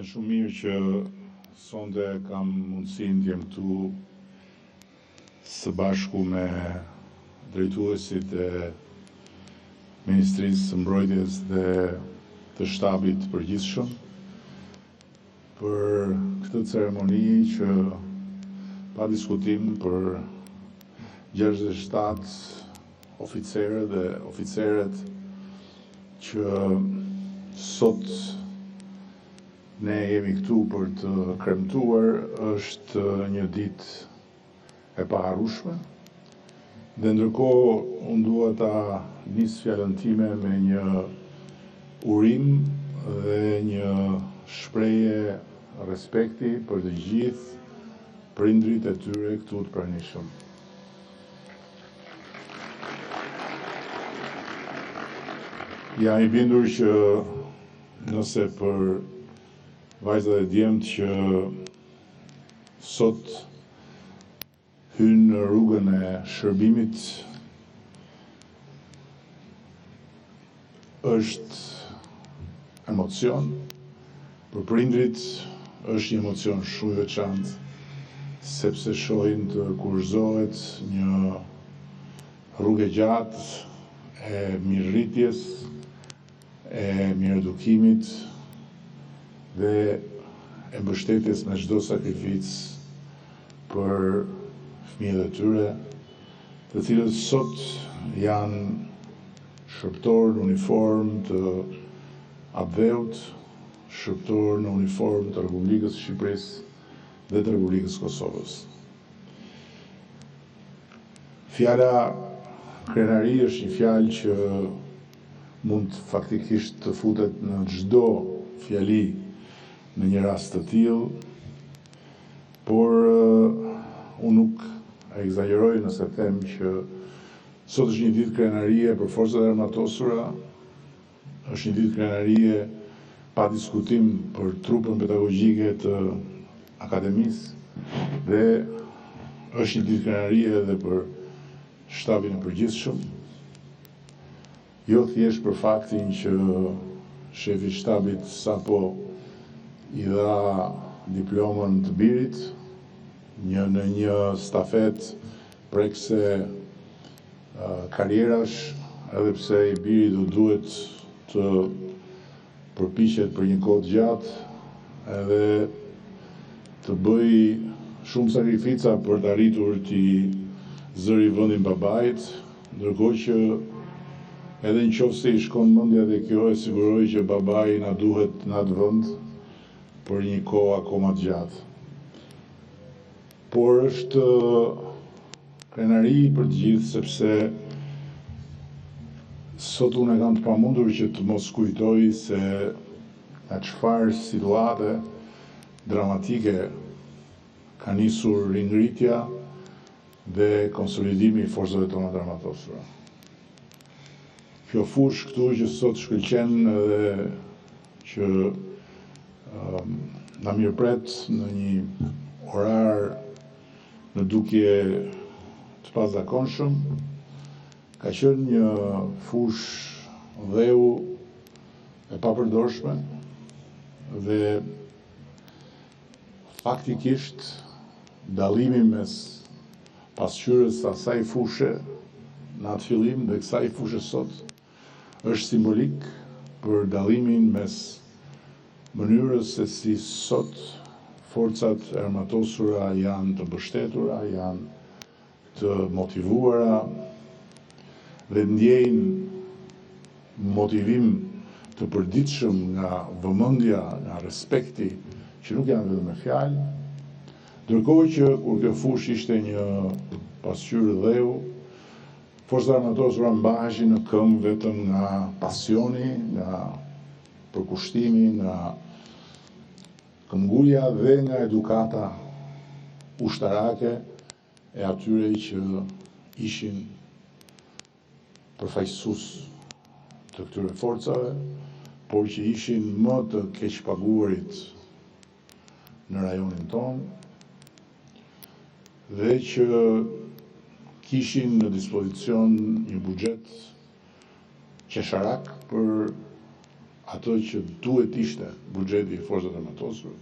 shumë mirë që sonde kam mundësinë të jem këtu së bashku me drejtuesit e Ministrisë së Mbrojtjes dhe të shtabit përgjithshëm për këtë ceremoni që pa diskutim për 67 oficerë dhe oficeret që sot ne jemi këtu për të kremtuar. Është një ditë e paharrueshme dhe ndërkohë unë dua ta nis fjalën time me një urim dhe një shprehje respekti për të gjithë prindrit e tyre këtu të pranishëm. Jam i bindur që nëse për vajzat e djemt që sot hynë në rrugën e shërbimit është emocion, për prindrit është një emocion shumë i veçantë, sepse shohin të kurrëzohet një rrugë gjatë e mirëritjes, e mirëedukimit dhe e mbështetjes me çdo sakrificë për fëmijët e tyre, të cilët sot janë shërptorë në uniformë të ABVE-ut, shërptorë në uniformë të Republikës së Shqipërisë dhe të Republikës së Kosovës. Fjala krenari është një fjalë që mund faktikisht të futet në çdo fjali në një rast të tillë, por unë nuk e egzageroj nëse them që sot është një ditë krenarie për forcat e armatosura, është një ditë krenarie pa diskutim për trupën pedagogjike të akademisë dhe është një ditë krenarie edhe për shtabin e përgjithshëm. Jo thjesht për faktin që shefi i shtabit sapo i dha diplomën të birit në një stafet prekse karrierash, edhe pse i biri do duhet të përpiqet për një kohë të gjatë edhe të bëj shumë sakrifica për të arritur të zëri vendin babait, ndërkohë që edhe në qoftë se i shkon mendja dhe kjo e siguroj që babai na duhet në atë vend për një kohë akoma të gjatë. Por është krenari për të gjithë sepse sot unë e kam të pamundur që të mos kujtoj se nga çfarë situate dramatike ka nisur ringritja dhe konsolidimi i forcave tona të armatosura. Kjo fushë këtu që sot shkëlqen edhe që na mirëpret në një orar në dukje të pazakonshëm, ka qenë një fushë dheu e papërdorshme dhe faktikisht dallimi mes pasqyrës së asaj fushë në atë fillim dhe kësaj fushë sot është simbolik për dallimin mes mënyrës se si sot forcat e armatosura janë të mbështetura, janë të motivuara dhe ndjejnë motivim të përditshëm nga vëmendja, nga respekti, që nuk janë vetëm me fjalë, ndërkohë që kur kjo fushë ishte një pasqyrë dheu, forcat armatosura mbaheshin në këmbë vetëm nga pasioni, nga përkushtimi, nga këmbgulja dhe nga edukata ushtarake e atyre që ishin përfaqësues të këtyre forcave, por që ishin më të keq paguarit në rajonin tonë dhe që kishin në dispozicion një buxhet qesharak për ato që duhet ishte buxheti i forcave armatosur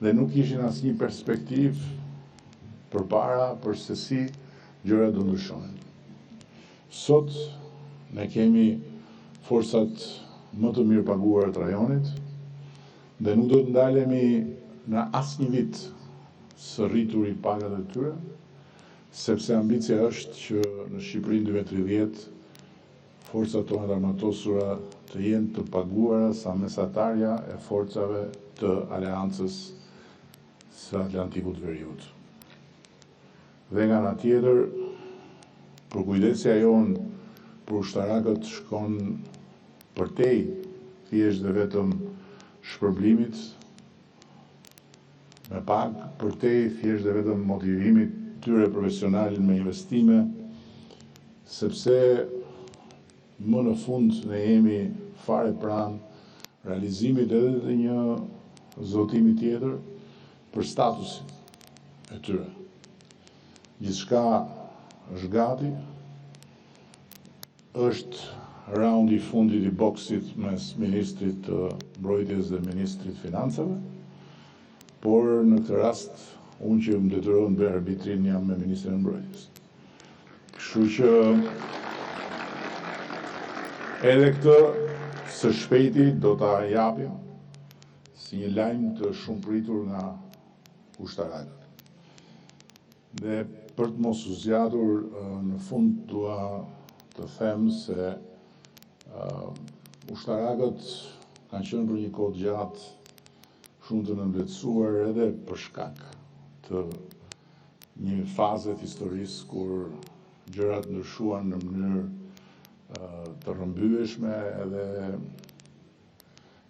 dhe nuk ishin asnjë perspektivë përpara për se si gjërat do ndryshonin. Sot ne kemi forcat më të mirë paguara të rajonit dhe nuk do të ndalemi në asnjë vit së rrituri pagat e tyre, sepse ambicia është që në Shqipërinë 2030 forcat tonë armatosura të jenë të paguara sa mesatarja e forcave të Aleancës së Atlantikut Veriut. Dhe nga ana tjetër, përkujdesja jonë për ushtarakët shkon përtej thjesht dhe vetëm shpërblimit me pagë, përtej thjesht dhe vetëm motivimit tyre profesional me investime, sepse më në fund ne jemi fare pranë realizimit edhe të një zotimi tjetër për statusin e tyre. Gjithçka është gati, është raundi i fundit i boksit mes ministrit të mbrojtjes dhe ministrit financave, por në këtë rast unë që më detyrohem të bëj arbitrin jam me ministrin e mbrojtjes. Kështu që edhe këtë së shpejti do ta japim si një lajm të shumë pritur nga ushtarakët. Dhe për të mos u zgjatur, në fund dua të them se ushtarakët kanë qenë për një kohë gjatë shumë të nënvlerësuar edhe për shkak të një faze të historisë kur gjërat ndryshuan në mënyrë të rrëmbyeshme edhe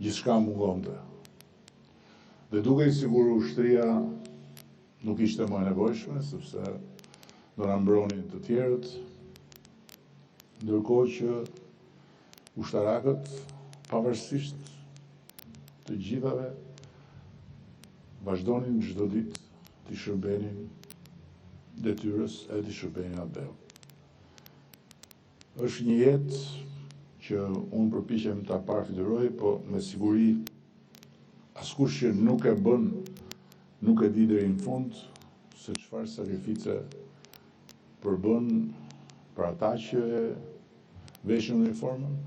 gjithçka mungonte. Dhe dukej sikur ushtria nuk ishte më e nevojshme, sepse do na mbronin të tjerët, ndërkohë që ushtarakët, pavarësisht të gjithave, vazhdonin çdo ditë të shërbenin detyrës e të shërbenin atë. Është një jetë që unë përpiqem ta parafitëroj, po me siguri askush që nuk e bën, nuk e di deri në fund se çfarë sakrifice përbën për ata që veshin uniformën,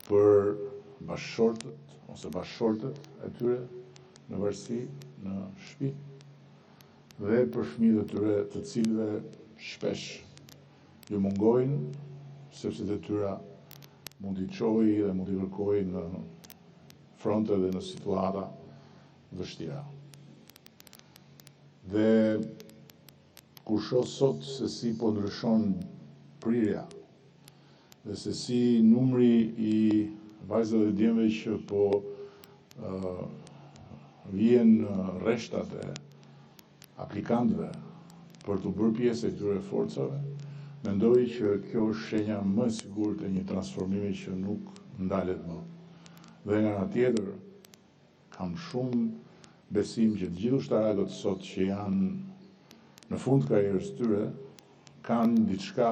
për bashkëshortët ose bashkëshortet e tyre në varësi, në shtëpi, dhe për fëmijët e tyre të cilëve shpesh ju mungojnë, sepse detyra mund t'i çojë dhe mund t'i kërkojë në fronte dhe në situata vështira. Dhe kur shoh sot se si po ndryshon prirja dhe se si numri i vajzave dhe djemve që po vjen rreshtat e aplikantëve për të bërë pjesë e këtyre forcave, mendoj që kjo është shenja më e sigurt e një transformimi që nuk ndalet më. Dhe nga ana tjetër, kam shumë besim që të gjithë ushtarakët sot që janë në fund karrierës tyre, kanë diçka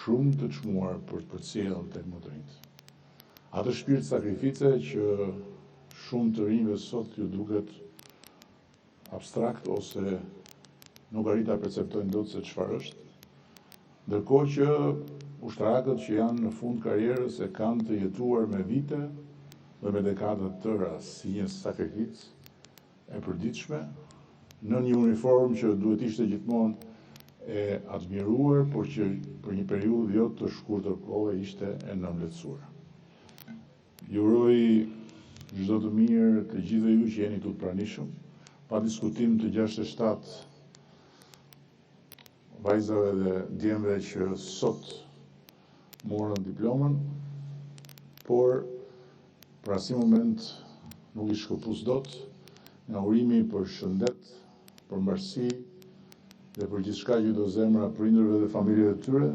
shumë të çmuar për të përcjellë tek më të rinjt. Atë shpirt sakrifice që shumë të rinjve sot ju duket abstrakt ose nuk arrin ta perceptojnë dot se çfarë është, ndërkohë që ushtarakët që janë në fund karrierës e kanë të jetuar me vite dhe me dekada të tëra si një sakrificë e përditshme në një uniformë që duhet ishte gjithmonë e admiruar, por që për një periudhë jo të shkurtër kohë ishte e nënvlerësuar. Ju uroj çdo të mirë të gjithëve ju që jeni këtu të pranishëm, pa diskutim të 67 vajzave dhe djemve që sot morën diplomën, por për asnjë moment nuk i shkëpus dot nga urimi për shëndet, për mbarësi dhe për gjithçka që do zemra prindërve dhe familjeve të tyre,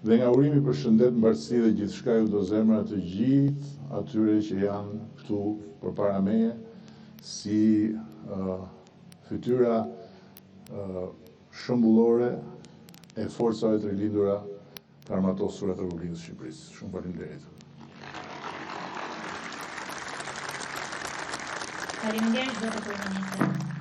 dhe nga urimi për shëndet, mbarësi dhe gjithçka që do zemra të gjithë atyre që janë këtu përpara meje, si fytyra shëmbullore e forcave të rilindura të armatosura të Republikës së Shqipërisë. Shumë faleminderit. Faleminderit zoti kryeminist.